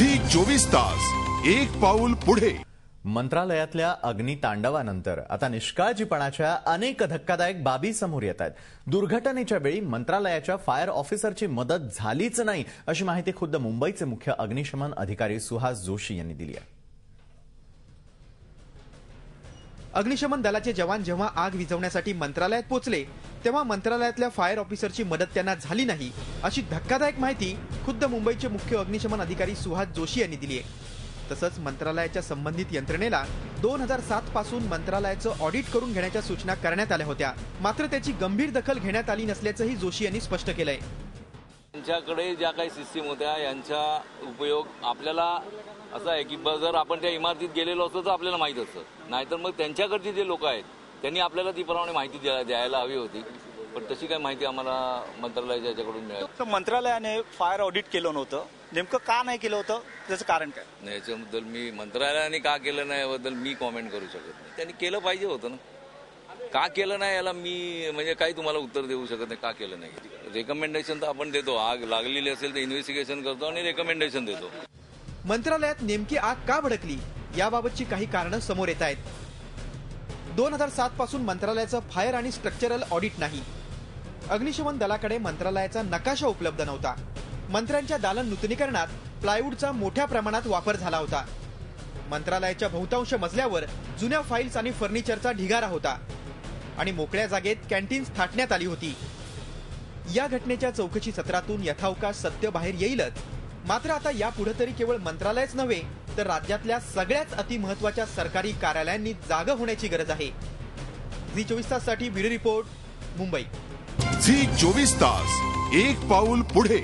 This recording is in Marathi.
झी 24 तास एक पाऊल पुढे। मंत्रालयातल्या अग्नितांडवानंतर आता निष्काळजीपणाच्या अनेक धक्कादायक बाबी समोर येत आहेत। दुर्घटनेच्या वेळी मंत्रालयाच्या फायर ऑफिसरची मदत झालीच नाही अशी माहिती खुद्द मुंबईचे मुख्य अग्निशमन अधिकारी सुहास जोशी यांनी दिली आहे। अग्निशमन दलाचे जवान जेव्हा आग विझवण्यासाठी मंत्रालयात पोहोचले तेव्हा मंत्रालयातल्या फायर ऑफिसरची मदत त्यांना झाली नाही अशी धक्कादायक माहिती खुद्द मुंबईचे मुख्य अग्निशमन अधिकारी सुहास जोशी यांनी दिली आहे। तसंच मंत्रालयाच्या संबंधित यंत्रणेला 2007 पासून मंत्रालयाचं ऑडिट करून घेण्याच्या सूचना करण्यात आल्या होत्या, मात्र त्याची गंभीर दखल घेण्यात आली नसल्याचंही जोशी यांनी स्पष्ट केलंय। त्यांच्याकडे ज्या काही सिस्टीम होत्या यांचा उपयोग आपल्याला असा आहे की जर आपण त्या इमारतीत गेलेलो असतो तर आपल्याला माहित असतं, नाहीतर मग त्यांच्याकडचे जे लोक आहेत त्यांनी आपल्याला ती प्रमाणे माहिती द्यायला हवी होती, पण तशी काही माहिती आम्हाला मंत्रालयाच्या याच्याकडून मिळाली। तर मंत्रालयाने फायर ऑडिट केलं नव्हतं, नेमकं का नाही केलं होतं त्याचं कारण काय? नाही, याच्याबद्दल मी मंत्रालयाने का केलं नाही याबद्दल मी कॉमेंट करू शकत नाही। त्यांनी केलं पाहिजे होतं ना, का केलं नाही याला मी म्हणजे काही तुम्हाला उत्तर देऊ शकत नाही। का केलं नाही रेकमेंडेशन तर आपण देतो, आग लागलेली असेल तर इन्व्हेस्टिगेशन करतो आणि रेकमेंडेशन देतो। मंत्रालयात नेमकी आग का भडकली याबाबतची काही कारणं समोर येत आहेत। 2007 पासून मंत्रालयाचं फायर आणि स्ट्रक्चरल ऑडिट नाही। अग्निशमन दलाकडे मंत्रालयाचा नकाशा उपलब्ध नव्हता। मंत्र्यांच्या दालन नूतनीकरणात प्लायवूडचा मोठ्या प्रमाणात वापर झाला होता। मंत्रालयाच्या बहुतांश मजल्यावर जुन्या फाईल्स आणि फर्निचरचा ढिगारा होता आणि मोकळ्या जागेत कॅन्टीन्स थाटण्यात आली होती। या घटनेच्या चौकशी सत्रातून यथावकाश सत्य बाहेर येईलच, मात्र आता यापुढे तरी केवळ मंत्रालयच नव्हे तर राज्यातल्या सगळ्याच अतिमहत्वाच्या सरकारी कार्यालयांनी जागा होण्याची गरज आहे। झी 24 ताससाठी ब्युरो रिपोर्ट, मुंबई। झी 24 तास एक पाऊल पुढे।